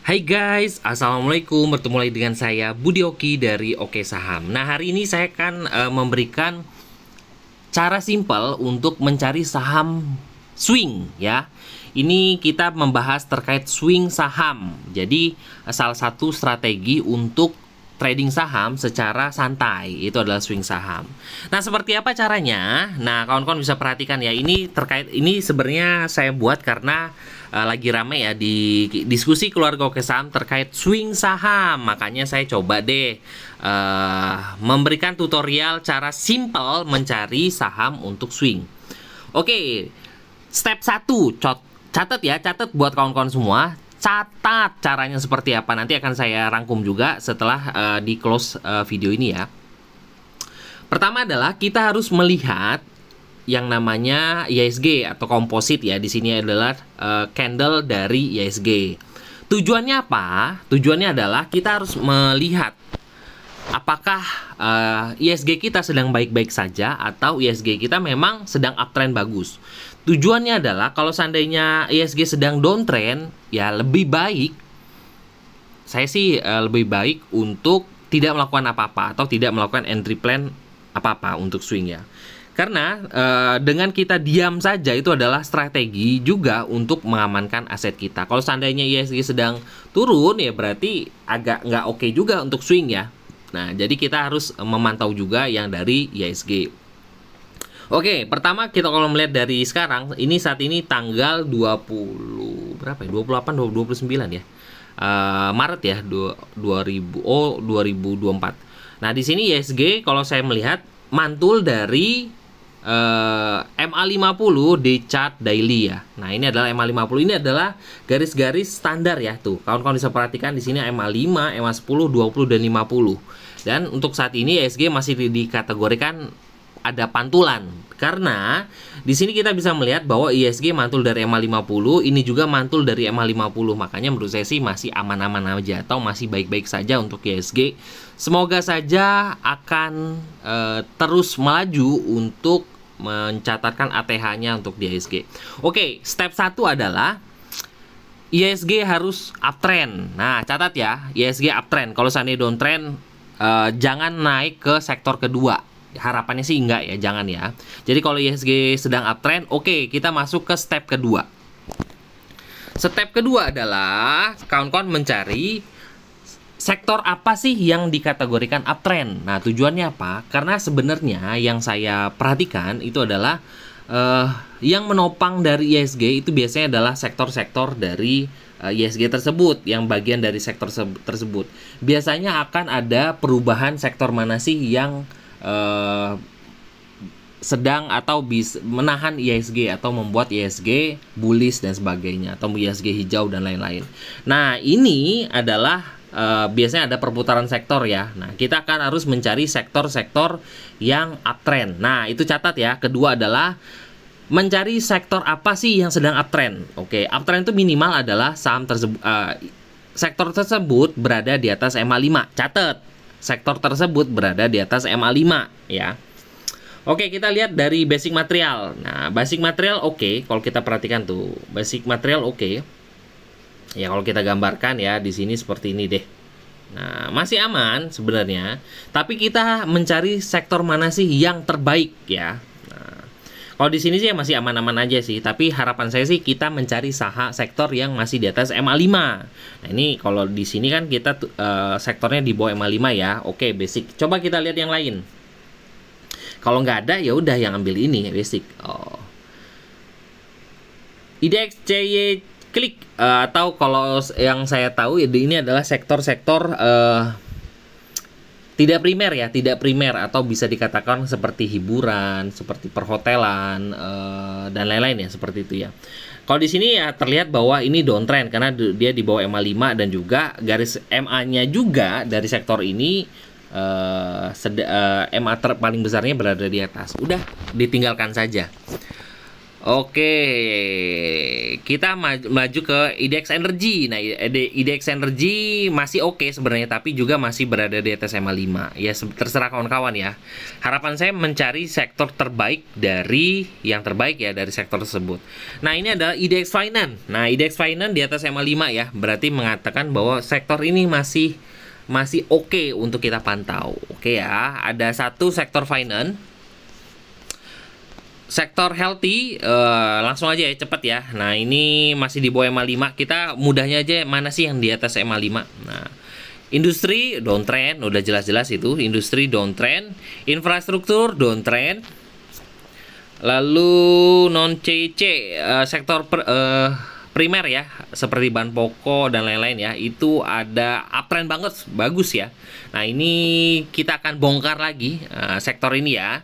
Hai guys, assalamualaikum. Bertemu lagi dengan saya Budi Oki dari Oke Saham. Nah, hari ini saya akan memberikan cara simpel untuk mencari saham swing ya. Ini kita membahas terkait swing saham. Jadi salah satu strategi untuk trading saham secara santai itu adalah swing saham. Nah, seperti apa caranya? Nah, kawan-kawan bisa perhatikan ya. Ini terkait ini sebenarnya saya buat karena lagi rame ya di diskusi keluarga Oke Saham terkait swing saham. Makanya saya coba deh memberikan tutorial cara simple mencari saham untuk swing. Oke, step 1, catat ya, catat buat kawan-kawan semua. Catat caranya seperti apa, nanti akan saya rangkum juga setelah di close video ini ya. Pertama adalah kita harus melihat yang namanya IHSG atau komposit ya. Di sini adalah candle dari IHSG. Tujuannya apa? Tujuannya adalah kita harus melihat apakah IHSG kita sedang baik-baik saja atau IHSG kita memang sedang uptrend bagus. Tujuannya adalah kalau seandainya IHSG sedang downtrend, ya lebih baik, saya sih lebih baik untuk tidak melakukan apa-apa atau tidak melakukan entry plan apa-apa untuk swing ya. Karena dengan kita diam saja itu adalah strategi juga untuk mengamankan aset kita. Kalau seandainya IHSG sedang turun ya berarti agak nggak oke juga untuk swing ya. Nah, jadi kita harus memantau juga yang dari IHSG. Oke, pertama kita kalau melihat dari sekarang, ini saat ini tanggal 20 berapa ya? 28 29 ya. Maret ya, 2024. Nah, di sini IHSG kalau saya melihat mantul dari MA50 di chart daily ya. Nah, ini adalah MA50, ini adalah garis-garis standar ya tuh. Kawan-kawan bisa perhatikan di sini MA5, MA10, 20 dan 50. Dan untuk saat ini IHSG masih dikategorikan ada pantulan karena di sini kita bisa melihat bahwa IHSG mantul dari MA50, ini juga mantul dari MA50. Makanya menurut saya sih masih aman-aman aja atau masih baik-baik saja untuk IHSG. Semoga saja akan terus melaju untuk mencatatkan ATH-nya untuk di IHSG. Oke, step 1 adalah IHSG harus uptrend. Nah, catat ya, IHSG uptrend. Kalau seandainya downtrend, jangan naik ke sektor kedua. Harapannya sih enggak ya, jangan ya. Jadi kalau IHSG sedang uptrend, oke, kita masuk ke step kedua. Step kedua adalah kawan-kawan mencari sektor apa sih yang dikategorikan uptrend. Nah, tujuannya apa? Karena sebenarnya yang saya perhatikan itu adalah yang menopang dari IHSG itu biasanya adalah sektor-sektor dari IHSG tersebut, yang bagian dari sektor tersebut. Biasanya akan ada perubahan sektor mana sih yang sedang atau menahan IHSG atau membuat IHSG bullish dan sebagainya, atau IHSG hijau dan lain-lain. Nah, ini adalah biasanya ada perputaran sektor ya. Nah, kita akan harus mencari sektor-sektor yang uptrend. Nah, itu catat ya. Kedua adalah mencari sektor apa sih yang sedang uptrend. Oke, uptrend itu minimal adalah saham tersebut, sektor tersebut berada di atas MA5. Catat, sektor tersebut berada di atas MA5 ya. Oke, kita lihat dari basic material. Nah, basic material oke, kalau kita perhatikan tuh, basic material oke. Ya, kalau kita gambarkan ya di sini seperti ini deh. Nah, masih aman sebenarnya, tapi kita mencari sektor mana sih yang terbaik ya. Nah, kalau di sini sih masih aman-aman aja sih, tapi harapan saya sih kita mencari sektor yang masih di atas MA5. Nah, ini kalau di sini kan kita sektornya di bawah MA5 ya. Oke, basic. Coba kita lihat yang lain. Kalau nggak ada ya udah yang ambil ini basic. IDX CY klik atau kalau yang saya tahu ini adalah sektor-sektor tidak primer ya, tidak primer atau bisa dikatakan seperti hiburan, seperti perhotelan dan lain-lain ya, seperti itu ya. Kalau di sini ya terlihat bahwa ini downtrend karena dia di bawah MA5 dan juga garis MA-nya juga dari sektor ini MA paling besarnya berada di atas. Udah ditinggalkan saja. Oke, kita maju ke IDX Energy. Nah, IDX Energy masih oke sebenarnya, tapi juga masih berada di atas MA5. Ya, terserah kawan-kawan ya. Harapan saya mencari sektor terbaik dari yang terbaik ya dari sektor tersebut. Nah, ini adalah IDX Finance. Nah, IDX Finance di atas MA5 ya, berarti mengatakan bahwa sektor ini masih oke untuk kita pantau. Oke ya, ada satu sektor finance. Sektor healthy, langsung aja ya, cepet ya. Nah, ini masih di bawah MA5. Kita mudahnya aja, mana sih yang di atas MA5? Nah, industri downtrend, udah jelas-jelas itu. Industri downtrend, infrastruktur downtrend. Lalu non CC, sektor primer ya, seperti bahan pokok dan lain-lain ya, itu ada uptrend banget, bagus ya. Nah, ini kita akan bongkar lagi sektor ini ya.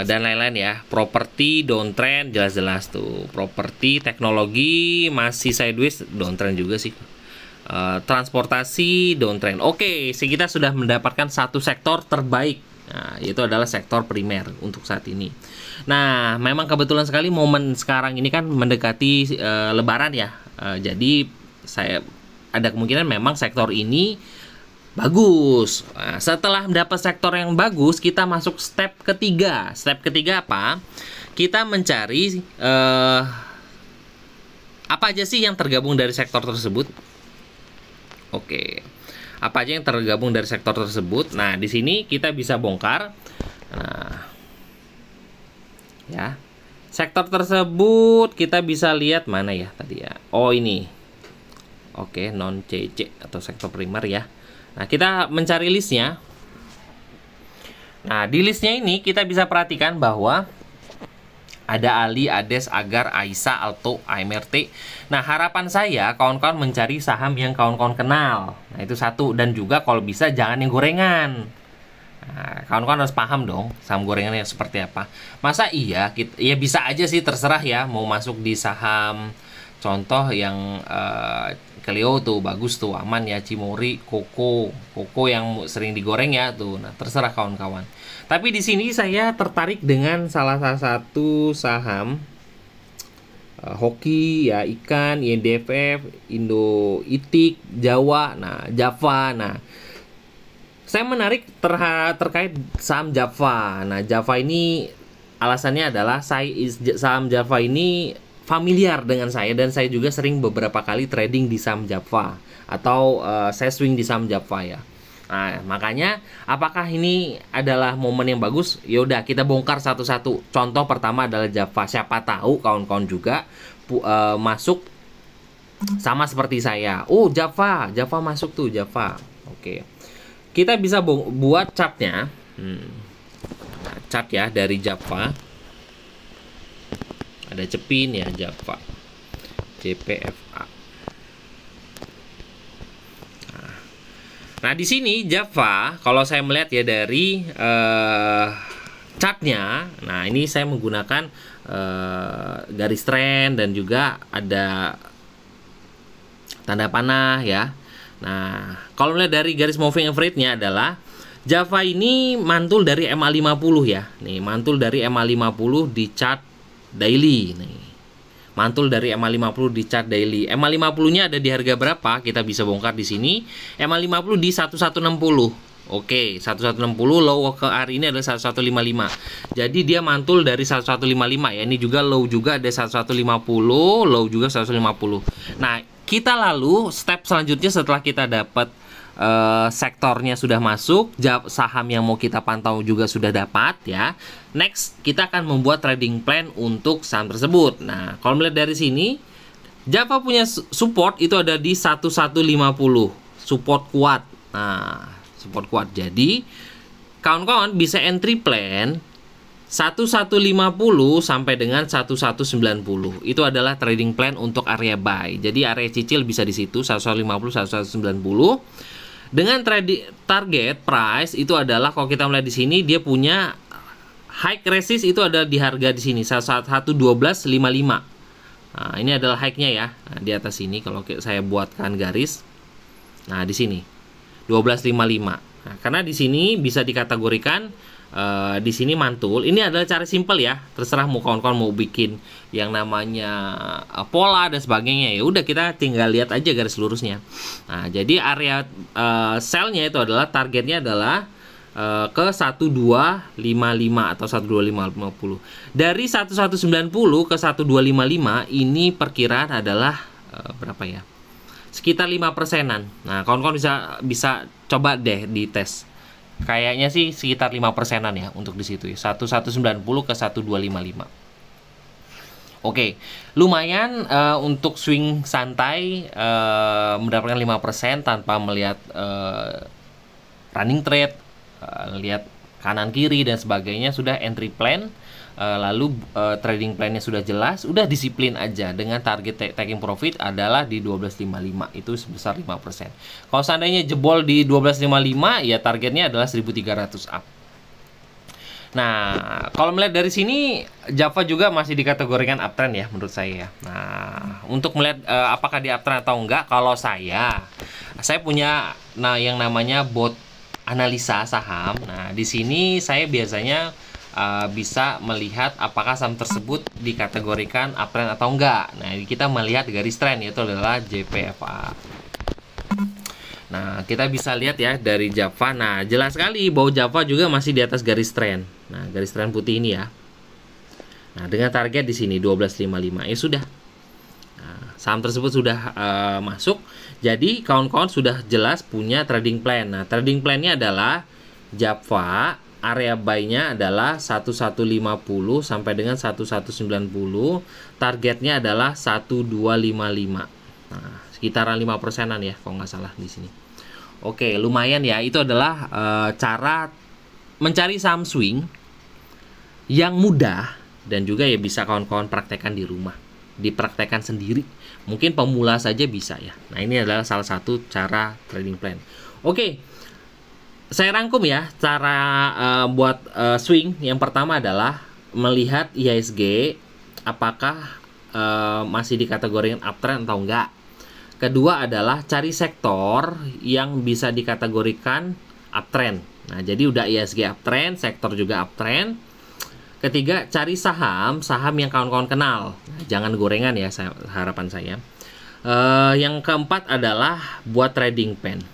Dan lain-lain ya. Properti downtrend jelas-jelas tuh. Properti, teknologi masih sideways, downtrend juga sih. Transportasi downtrend. Oke, kita sudah mendapatkan satu sektor terbaik. Nah, itu adalah sektor primer untuk saat ini. Nah, memang kebetulan sekali momen sekarang ini kan mendekati Lebaran ya. Jadi saya ada kemungkinan memang sektor ini bagus. Nah, setelah mendapat sektor yang bagus, kita masuk step ketiga. Step ketiga apa? Kita mencari apa aja sih yang tergabung dari sektor tersebut. Oke, apa aja yang tergabung dari sektor tersebut? Nah, di sini kita bisa bongkar. Nah, ya, sektor tersebut kita bisa lihat mana ya tadi ya. Oh, ini. Oke, non CC atau sektor primer ya. Nah, kita mencari listnya. Nah, di listnya ini kita bisa perhatikan bahwa ada Ali, Ades, Agar, Aisyah, Alto, AMRT. Nah, harapan saya kawan-kawan mencari saham yang kawan-kawan kenal. Nah, itu satu. Dan juga kalau bisa jangan yang gorengan. Nah, kawan-kawan harus paham dong saham gorengan yang seperti apa. Masa iya, ya bisa aja sih, terserah ya mau masuk di saham. Contoh yang Clio tuh bagus tuh, aman ya. Cimori, Koko yang sering digoreng ya tuh. Nah, terserah kawan-kawan. Tapi di sini saya tertarik dengan salah satu saham hoki ya, ikan, INDFF, Indo Itik, Jawa, nah Java. Nah, saya menarik terkait saham Java. Nah, Java ini alasannya adalah saham Java ini familiar dengan saya, dan saya juga sering beberapa kali trading di saham Java atau saya swing di saham Java ya. Nah, makanya apakah ini adalah momen yang bagus? Yaudah, kita bongkar satu-satu. Contoh pertama adalah Java. Siapa tahu kawan-kawan juga masuk sama seperti saya. Oh, Java masuk tuh, Java. Oke. Kita bisa buat chartnya. Nah, chart ya dari Java. Ada cepin ya, Java JPFA. Nah, di sini Java kalau saya melihat ya dari chartnya, nah ini saya menggunakan garis trend dan juga ada tanda panah ya. Nah, kalau melihat dari garis moving average-nya adalah Java ini mantul dari MA50 ya. Nih, mantul dari MA50 di chart daily nih. Mantul dari MA50 di chart daily. MA50-nya ada di harga berapa? Kita bisa bongkar di sini. MA50 di 1160. Oke, 1160, low ke hari ini adalah 1155. Jadi dia mantul dari 1155 ya. Ini juga low juga ada 1150, low juga 150. Nah, kita lalu step selanjutnya setelah kita dapat sektornya sudah masuk, saham yang mau kita pantau juga sudah dapat ya. Next, kita akan membuat trading plan untuk saham tersebut. Nah, kalau melihat dari sini, Java punya support itu ada di 1150, support kuat. Nah, support kuat. Jadi, kawan-kawan bisa entry plan 1150 sampai dengan 1190. Itu adalah trading plan untuk area buy. Jadi area cicil bisa di situ 1150 1190. Dengan target price itu adalah kalau kita melihat di sini dia punya high resist itu ada di harga di sini 111255. Nah, ini adalah high-nya ya. Nah, di atas ini kalau saya buatkan garis. Nah, di sini 1255. Nah, karena di sini bisa dikategorikan di sini mantul. Ini adalah cara simple ya. Terserah mau kawan-kawan mau bikin yang namanya pola dan sebagainya. Ya udah, kita tinggal lihat aja garis lurusnya. Nah, jadi area selnya itu adalah targetnya adalah ke 1255 atau 12550. Dari 1190 ke 1255 ini perkiraan adalah berapa ya? Sekitar 5%-an. Nah, kawan-kawan bisa coba deh dites. Kayaknya sih sekitar 5%-an ya untuk di situ ya. 1190 ke 1255. Oke, lumayan untuk swing santai mendapatkan 5% tanpa melihat running trade, lihat kanan kiri dan sebagainya. Sudah entry plan, lalu trading plan-nya sudah jelas, udah disiplin aja dengan target taking profit adalah di 1255, itu sebesar 5%. Kalau seandainya jebol di 1255 ya targetnya adalah 1300 up. Nah, kalau melihat dari sini Java juga masih dikategorikan uptrend ya menurut saya. Nah, untuk melihat apakah di uptrend atau enggak, kalau saya punya yang namanya bot analisa saham. Nah, di sini saya biasanya bisa melihat apakah saham tersebut dikategorikan uptrend atau enggak. Nah, kita melihat garis tren, yaitu adalah JPFA. Nah, kita bisa lihat ya dari Java. Nah, jelas sekali bahwa Java juga masih di atas garis tren. Nah, garis tren putih ini ya. Nah, dengan target di sini 1255. Ya sudah. Nah, saham tersebut sudah masuk. Jadi, kawan-kawan sudah jelas punya trading plan. Nah, trading plan-nya adalah Java. Area buy-nya adalah 1150 sampai dengan 1190. Targetnya adalah 1255. Nah, sekitaran 5%-an ya kalau nggak salah di sini. Oke, lumayan ya. Itu adalah cara mencari saham swing yang mudah dan juga ya bisa kawan-kawan praktekkan di rumah. Dipraktekkan sendiri. Mungkin pemula saja bisa ya. Nah, ini adalah salah satu cara trading plan. Oke. Saya rangkum ya cara buat swing. Yang pertama adalah melihat IHSG apakah masih dikategorikan uptrend atau enggak. Kedua adalah cari sektor yang bisa dikategorikan uptrend. Nah, jadi udah IHSG uptrend, sektor juga uptrend. Ketiga, cari saham yang kawan-kawan kenal. Nah, jangan gorengan ya, harapan saya. Yang keempat adalah buat trading plan.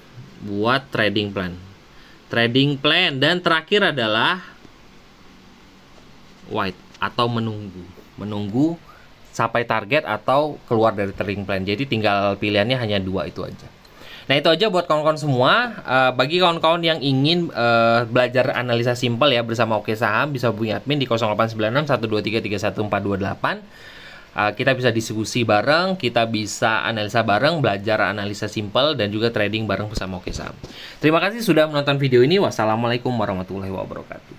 Trading plan, dan terakhir adalah wait atau menunggu sampai target atau keluar dari trading plan. Jadi tinggal pilihannya hanya dua itu aja. Nah, itu aja buat kawan-kawan semua. Bagi kawan-kawan yang ingin belajar analisa simpel ya bersama Oke Saham, bisa hubungi admin di 0896 123 31448. Kita bisa diskusi bareng, kita bisa analisa bareng, belajar analisa simpel, dan juga trading bareng bersama Oke Saham. Terima kasih sudah menonton video ini. Wassalamualaikum warahmatullahi wabarakatuh.